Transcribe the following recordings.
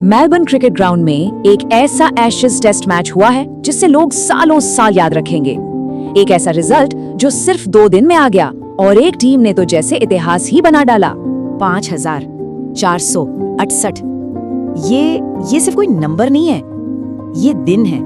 Melbourne cricket ground में एक ऐसा एशेज टेस्ट मैच हुआ है जिससे लोग सालों साल याद रखेंगे। एक ऐसा रिजल्ट जो सिर्फ 2 दिन में आ गया और एक टीम ने तो जैसे इतिहास ही बना डाला। 5468। ये सिर्फ कोई नंबर नहीं है, ये दिन है।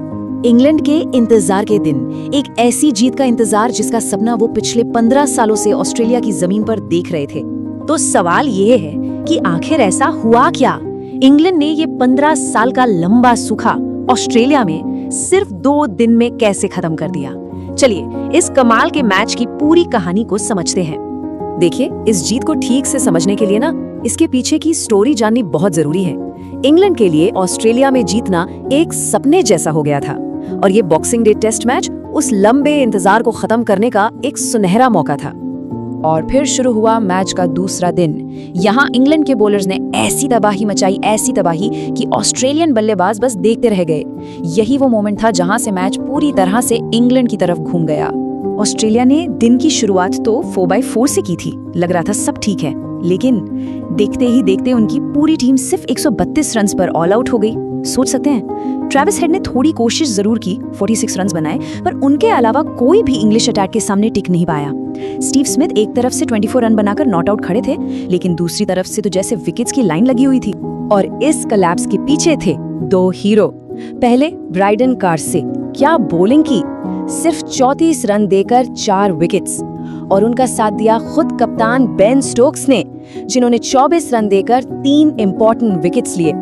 इंग्लैंड के इंतजार के दिन, एक ऐसी जीत का इंतजार जिसका सपना वो पिछले 15 सालों से ऑस्ट्रेलिया की जमीन पर देख रहे थे। तो सवाल ये है कि आखिर ऐसा हुआ क्या? इंग्लैंड ने ये 15 साल का लंबा सूखा ऑस्ट्रेलिया में सिर्फ 2 दिन में कैसे खत्म कर दिया? चलिए इस कमाल के मैच की पूरी कहानी को समझते हैं। देखिए, इस जीत को ठीक से समझने के लिए ना इसके पीछे की स्टोरी जाननी बहुत जरूरी है। इंग्लैंड के लिए ऑस्ट्रेलिया में जीतना एक सपने जैसा हो गया था और ये बॉक्सिंग डे टेस्ट मैच उस लंबे इंतजार को खत्म करने का एक सुनहरा मौका था। और फिर शुरू हुआ मैच का दूसरा दिन। यहाँ इंग्लैंड के बॉलर्स ने ऐसी तबाही मचाई कि ऑस्ट्रेलियन बल्लेबाज बस देखते रह गए। यही वो मोमेंट था जहां से मैच पूरी तरह से इंग्लैंड की तरफ घूम गया। ऑस्ट्रेलिया ने दिन की शुरुआत तो 4x4 से की थी, लग रहा था सब ठीक है, लेकिन देखते ही देखते उनकी पूरी टीम सिर्फ 132 रन पर ऑल आउट हो गई। सोच सकते हैं, ट्रेविस हेड ने थोड़ी कोशिश जरूर की, 46 रन बनाए, पर उनके अलावा कोई भी इंग्लिश अटैक के सामने टिक नहीं पाया। स्टीव स्मिथ एक तरफ से 24 रन बनाकर नॉट आउट खड़े थे, लेकिन दूसरी तरफ से तो जैसे विकेट्स की लाइन लगी हुई थी। और इस कोलैप्स के पीछे थे 2 हीरो। पहले ब्राइडन कार्से, क्या बॉलिंग की, सिर्फ 34 रन देकर 4 विकेट्स। और उनका साथ दिया खुद कप्तान बेन स्टोक्स ने, जिन्होंने 24 रन देकर 3 इंपॉर्टेंट विकेट्स लिए।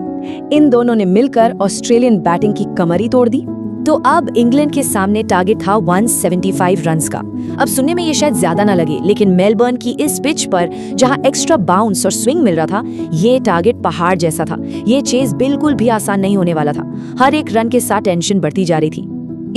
इन दोनों ने मिलकर ऑस्ट्रेलियन बैटिंग की कमर ही तोड़ दी। तो अब इंग्लैंड के सामने टारगेट था 175 रन्स का। अब सुनने में ये शायद ज्यादा ना लगे, लेकिन मेलबर्न की इस पिच पर जहां एक्स्ट्रा बाउंस और स्विंग मिल रहा था, ये टारगेट पहाड़ जैसा था। ये चेस बिल्कुल भी आसान नहीं होने वाला था। हर एक रन के साथ टेंशन बढ़ती जा रही थी।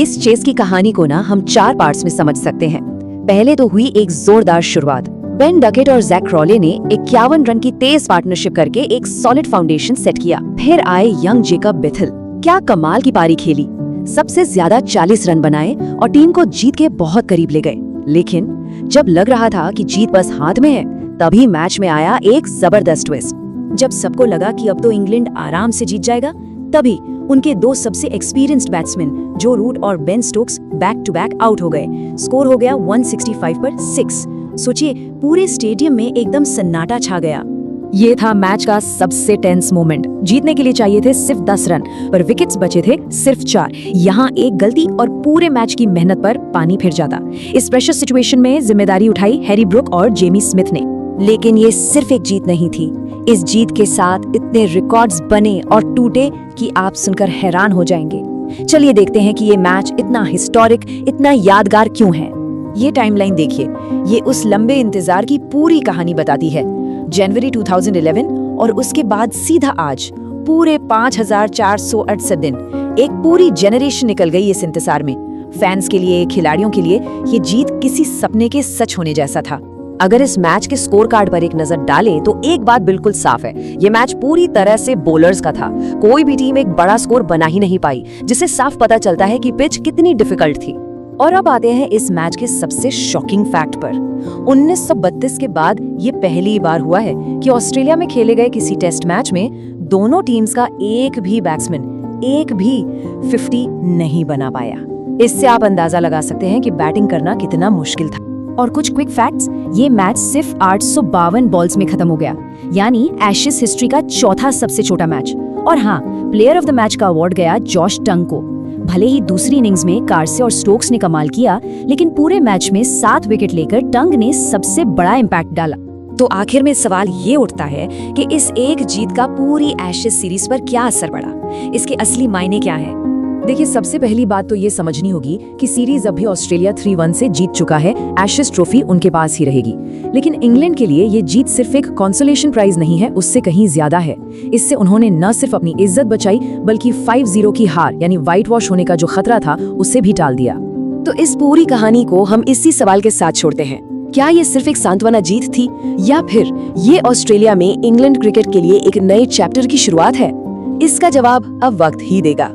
इस चेस की कहानी को ना हम 4 पार्ट्स में समझ सकते हैं। पहले तो हुई एक जोरदार शुरुआत। बेन डकेट और जैक क्रॉले ने 51 रन की तेज पार्टनरशिप करके एक सॉलिड फाउंडेशन सेट किया। फिर आए यंग जेकब बेथल, क्या कमाल की पारी खेली, सबसे ज्यादा 40 रन बनाए और टीम को जीत के बहुत करीब ले गए। लेकिन जब लग रहा था कि जीत बस हाथ में है, तभी मैच में आया एक जबरदस्त ट्विस्ट। जब सबको लगा कि अब तो इंग्लैंड आराम से जीत जाएगा, तभी उनके 2 सबसे एक्सपीरियंस्ड बैट्समैन जो रूट और Ben Stokes back to back out हो गए। स्कोर हो गया 165 पर 6। सोचिए, पूरे स्टेडियम में एकदम सन्नाटा छा गया। ये था मैच का सबसे टेंस मोमेंट। जीतने के लिए चाहिए थे सिर्फ 10 रन, पर विकेट्स बचे थे सिर्फ 4। यहाँ एक गलती और पूरे मैच की मेहनत पर पानी फिर जाता। इस प्रेशर सिचुएशन में जिम्मेदारी उठाई हैरी ब्रूक और जेमी स्मिथ ने। लेकिन ये सिर्फ एक जीत नहीं थी। इस जीत के साथ इतने रिकॉर्ड्स बने और टूटे कि आप सुनकर हैरान हो जाएंगे। चलिए देखते हैं कि ये मैच इतना हिस्टोरिक, इतना यादगार क्यों है। ये टाइमलाइन देखिए, ये उस लंबे इंतजार की पूरी कहानी बताती है। जनवरी 2011 और उसके बाद सीधा आज, पूरे 5468 दिन, एक पूरी जनरेशन निकल गई इस इंतजार में। फैंस के लिए, खिलाड़ियों के लिए ये जीत किसी सपने के सच होने जैसा था। अगर इस मैच के स्कोर कार्ड पर एक नजर डालें तो एक बात बिल्कुल साफ है, ये मैच पूरी तरह से बॉलर्स का था। कोई भी टीम एक बड़ा स्कोर बना ही नहीं पाई, जिससे साफ पता चलता है कि पिच कितनी डिफिकल्ट थी। और अब आते हैं इस मैच के सबसे शॉकिंग फैक्ट पर। 1932 के बाद ये पहली बार हुआ है कि ऑस्ट्रेलिया में खेले गए किसी टेस्ट मैच में दोनों टीम्स का एक भी बैट्समैन, एक भी 50 नहीं बना पाया। इससे आप अंदाजा लगा सकते हैं कि बैटिंग करना कितना मुश्किल था। और कुछ क्विक फैक्ट्स, ये मैच सिर्फ 852 बॉल्स में खत्म हो गया, यानी एशेज हिस्ट्री का 4था सबसे छोटा मैच। और हाँ, प्लेयर ऑफ द मैच का अवार्ड गया जॉश टंग को। भले ही दूसरी इनिंग्स में कार्से और स्टोक्स ने कमाल किया, लेकिन पूरे मैच में 7 विकेट लेकर टंग ने सबसे बड़ा इम्पैक्ट डाला। तो आखिर में सवाल ये उठता है कि इस एक जीत का पूरी एशेज सीरीज पर क्या असर पड़ा, इसके असली मायने क्या है? देखिए, सबसे पहली बात तो ये समझनी होगी कि सीरीज अभी ऑस्ट्रेलिया 3-1 से जीत चुका है। एशेज ट्रॉफी उनके पास ही रहेगी। लेकिन इंग्लैंड के लिए ये जीत सिर्फ एक कंसोलेशन प्राइज नहीं है, उससे कहीं ज्यादा है। इससे उन्होंने न सिर्फ अपनी इज्जत बचाई, बल्कि 5-0 की हार यानी व्हाइट वॉश होने का जो खतरा था, उसे भी टाल दिया। तो इस पूरी कहानी को हम इसी सवाल के साथ छोड़ते हैं, क्या ये सिर्फ एक सांत्वना जीत थी, या फिर ये ऑस्ट्रेलिया में इंग्लैंड क्रिकेट के लिए एक नए चैप्टर की शुरुआत है? इसका जवाब अब वक्त ही देगा।